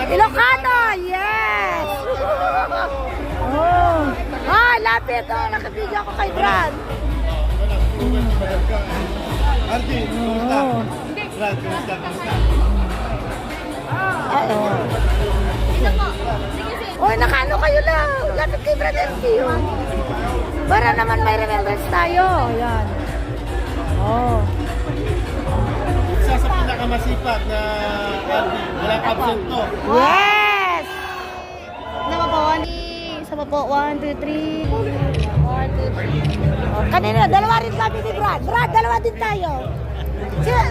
Ilocano, yes! Oh. Ah, lapit. Oh, nakabigyan ako kay Brad. Ardi, kumusta? Brad, kumusta? Oh, nakano kayo lang. Lapit kay Brad FP. Oh. Para naman may remembrance tayo. Ayan. Oh. Isa sa pinakamasipag na Ardi, walang absent to. Yes! Nama po, isa pa po, 1, 2, 3. Oh, kanina, dalawa rin kami ni Brad. Brad, dalawa din tayo. Sige,